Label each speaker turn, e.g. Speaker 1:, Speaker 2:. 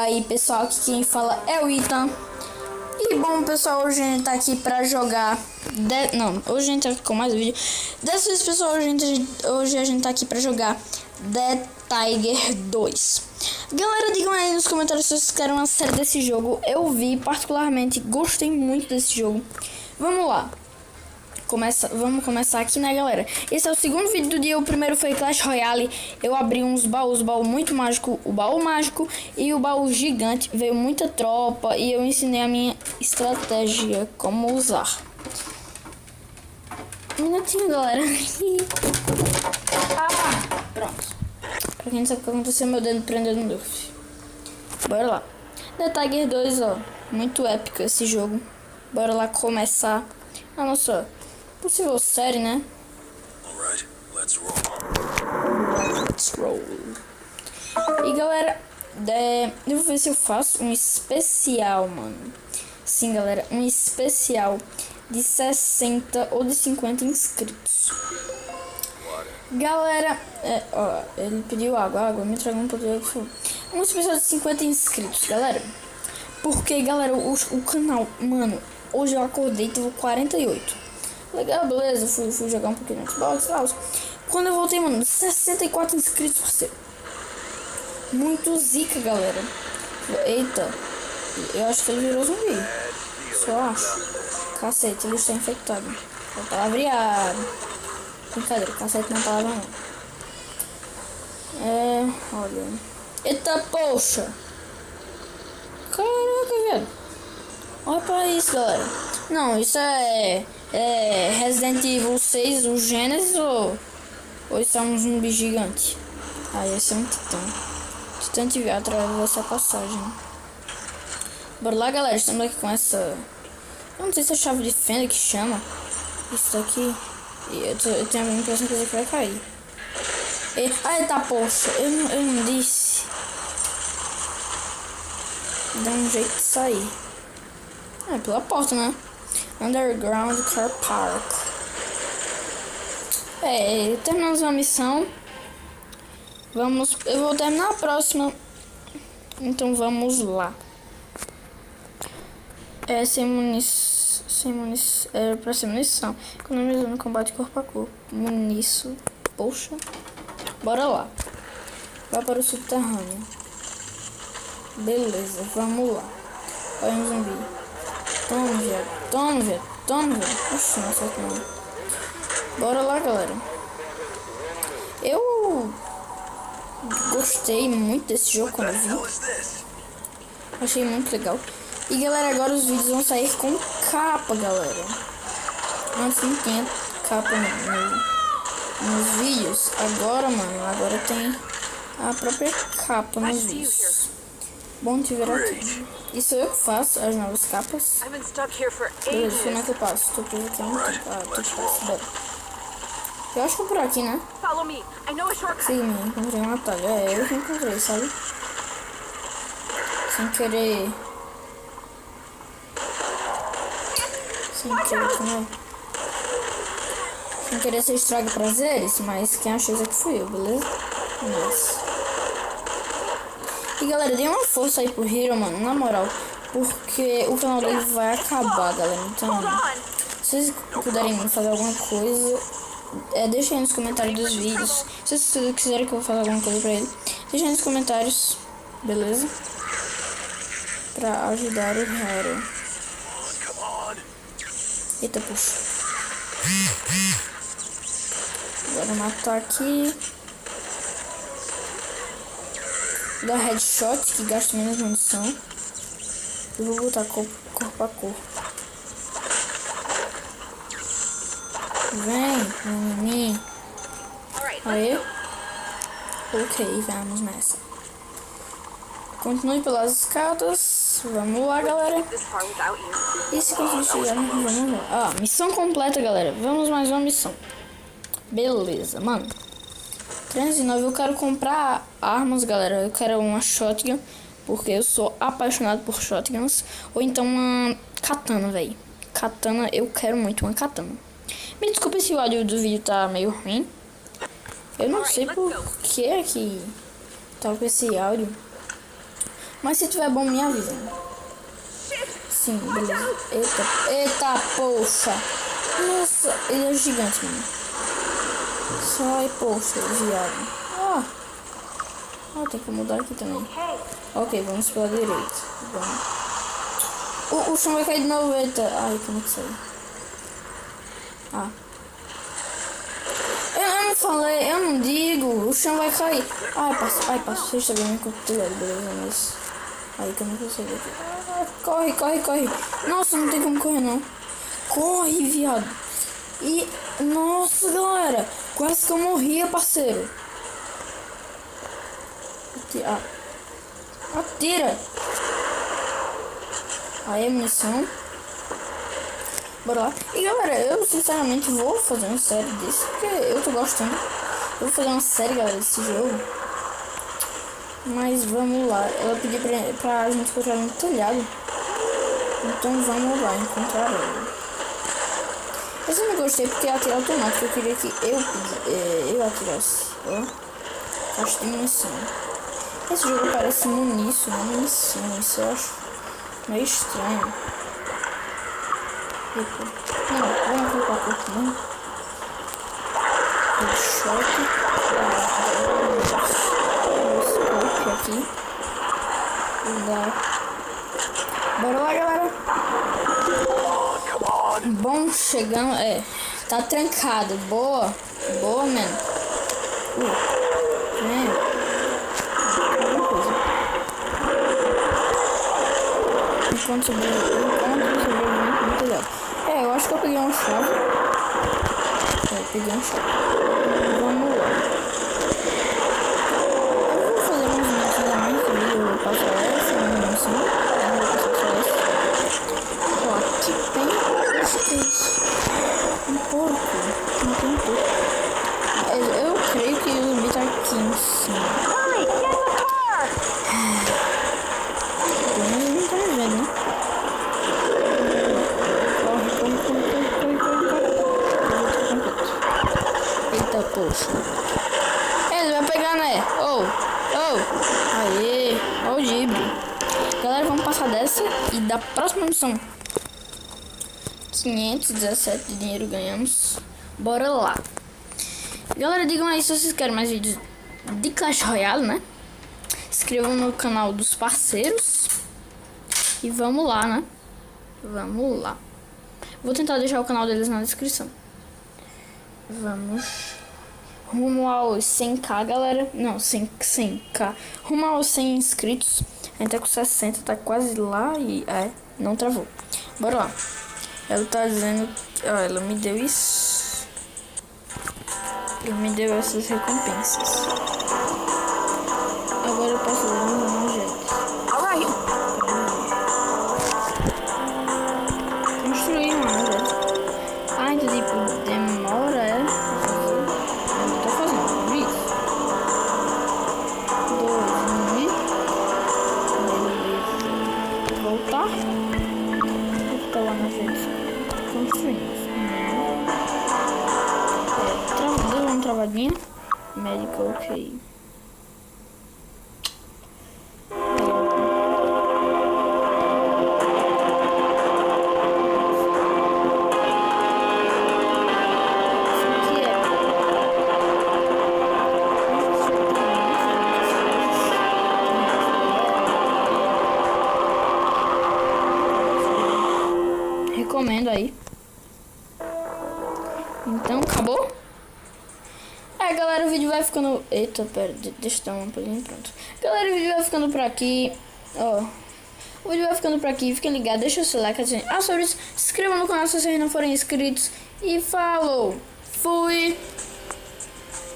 Speaker 1: aí pessoal, aqui quem fala é o Ethan. E bom pessoal, hoje a gente tá aqui pra jogar hoje a gente tá aqui com mais um vídeo. Dessa vez pessoal, hoje a gente tá aqui pra jogar The Tiger 2. Galera, digam aí nos comentários se vocês querem uma série desse jogo. Eu vi, particularmente, gostei muito desse jogo. Vamos lá. Vamos começar aqui, né, galera? Esse é o segundo vídeo do dia. O primeiro foi Clash Royale. Eu abri uns baús, baú muito mágico, o baú mágico e o baú gigante. Veio muita tropa e eu ensinei a minha estratégia, como usar. Um minutinho, galera. Pronto. Pra quem não sabe o que aconteceu, meu dedo prendeu no Luffy. Bora lá. The Tiger 2, ó. Muito épico esse jogo. Bora lá começar a nossa possível série, né?
Speaker 2: Alright, let's roll.
Speaker 1: Let's roll. E galera, eu vou ver se eu faço um especial, mano. Sim, galera, um especial de 60 ou de 50 inscritos. Galera, ó, ele pediu água, me traga um pouquinho de água. Um especial de 50 inscritos, galera. Porque, galera, o canal, mano, hoje eu acordei e teve 48. Legal, beleza, fui jogar um pouquinho no Xbox e tal. Quando eu voltei, mano, 64 inscritos, parceiro. Muito zica, galera. Eita, eu acho que ele virou zumbi. Só acho. Cacete, ele está infectado. É palavreado. Brincadeira, cacete não é palavra não. Olha. Eita, poxa. Caraca, velho. Olha pra isso, galera. Não, isso é Resident Evil 6, o Genesis ou isso é um zumbi gigante? Ah, esse é um titã. Titã de viado através dessa passagem. Bora lá, galera. Estamos aqui com essa... Eu não sei se é chave de fenda que chama. Isso daqui. Eu tenho a impressão que isso aqui vai cair. Eita, poxa. Eu não disse. Dá um jeito de sair. Pela porta, né? Underground Car Park. Terminamos a missão. Eu vou terminar a próxima. Então vamos lá. Sem munição. Era pra ser munição. Economizando combate corpo a corpo. Munição. Poxa. Bora lá. Vai para o subterrâneo. Beleza, vamos lá. Olha um zumbi. Toma, velho. Oxi, não sei como. Bora lá, galera. Eu gostei muito desse jogo quando eu vi. Achei muito legal. E, galera, agora os vídeos vão sair com capa, galera. Antes não tinha capa nos vídeos. Agora, mano, agora tem a própria capa nos vídeos. Bom te ver aqui. Isso eu que faço, as novas capas. Beleza, como é que eu passo? Tô preso aqui há muito tempo. Tô de passo, bora. Eu acho que é por aqui, né? Siga-me, encontrei um atalho. Eu que encontrei, sabe? Sem querer, como Sem querer ser estraga prazeres, mas quem achou isso aqui fui eu, beleza? Beleza. E galera, dê uma força aí pro Hero, mano, na moral. Porque o canal dele vai acabar, galera. Então, se vocês puderem fazer alguma coisa, deixa aí nos comentários dos vídeos. Se vocês quiserem que eu faça alguma coisa pra ele, deixa aí nos comentários, beleza? Pra ajudar o Hero. Eita, puxa. Agora matar aqui. Da headshot, que gasta menos munição. Eu vou botar corpo a corpo. Vem, mim. Aí. Ok, vamos nessa. Continue pelas escadas. Vamos lá, galera. E se conseguir chegar, vamos lá. Missão completa, galera. Vamos mais uma missão. Beleza, mano. 309, eu quero comprar armas, galera. Eu quero uma shotgun, porque eu sou apaixonado por shotguns. Ou então uma katana, velho. Katana, eu quero muito uma katana. Me desculpe se o áudio do vídeo tá meio ruim. Eu não sei por que tá com esse áudio. Mas se tiver bom, me avisa. Sim, beleza. Eita, poxa. Nossa, ele é gigante, mano. Sai, poxa, viado. Ah, tem que mudar aqui também. Ok, vamos pela direita. Vamos. O chão vai cair de novo. Eita. Ai, como que sai? Ah. Eu não falei, eu não digo. O chão vai cair. Ai, passa. Vocês estão vendo com o telhado, beleza? Mas... aí que eu não consigo aqui. Corre. Nossa, não tem como correr, não. Corre, viado. E... nossa, galera. Quase que eu morria, parceiro. Atira. Aí, munição. Bora lá. E galera, eu sinceramente vou fazer uma série desse, porque eu tô gostando. Eu vou fazer uma série, galera, desse jogo. Mas vamos lá. Ela pediu pra gente encontrar no telhado. Então vamos lá encontrar ela. Esse eu não gostei porque é atira automático. Eu queria que eu atirasse. Ó. Acho que munição. Esse jogo parece munição, não munição. Isso eu acho meio estranho. Não, vamos colocar corpo, não. Choque. Aqui. Bora lá, galera. Bom, chegando. Tá trancado. Boa, mano. Enquanto sobrevivente, muito legal. Eu acho que eu peguei uma chave. Vamos lá. Eu vou fazer uns minutos a mais de vídeo. Eu passo essa, não assim. Eu vou passar só essa. Ó, aqui tem um porco. Não tem um porco. Eu creio que o zumbi tá aqui em cima. Não tá me vendo, né? Eita, poxa. Ele vai pegar, né? Aê. Ó o gibre. Galera, vamos passar dessa e da próxima missão. 517 de dinheiro ganhamos. Bora lá. Galera, digam aí se vocês querem mais vídeos de Clash Royale, né? Inscrevam no canal dos parceiros. E vamos lá, né? Vamos lá. Vou tentar deixar o canal deles na descrição. Vamos rumo aos 100k, galera. Não, 100k. Rumo aos 100 inscritos. A gente tá com 60, tá quase lá e... não travou. Bora lá. Ela tá dizendo... ó, ela me deu isso. Ela me deu essas recompensas. Agora eu posso dar um jeito. Construir uma jeito. Então tipo, demora, Eu não tô fazendo, viu? 2, beleza. Voltar. Vou ficar lá na frente. Construindo. Deu uma travadinha. Medical, ok. Recomendo aí. Então, acabou? Galera, o vídeo vai ficando... eita, pera, deixa eu dar uma palhinha, pronto. Galera, o vídeo vai ficando por aqui. Ó, o vídeo vai ficando por aqui. Fiquem ligados, deixa o seu like. Sobre isso, se inscrevam no canal se vocês não forem inscritos. E falou! Fui!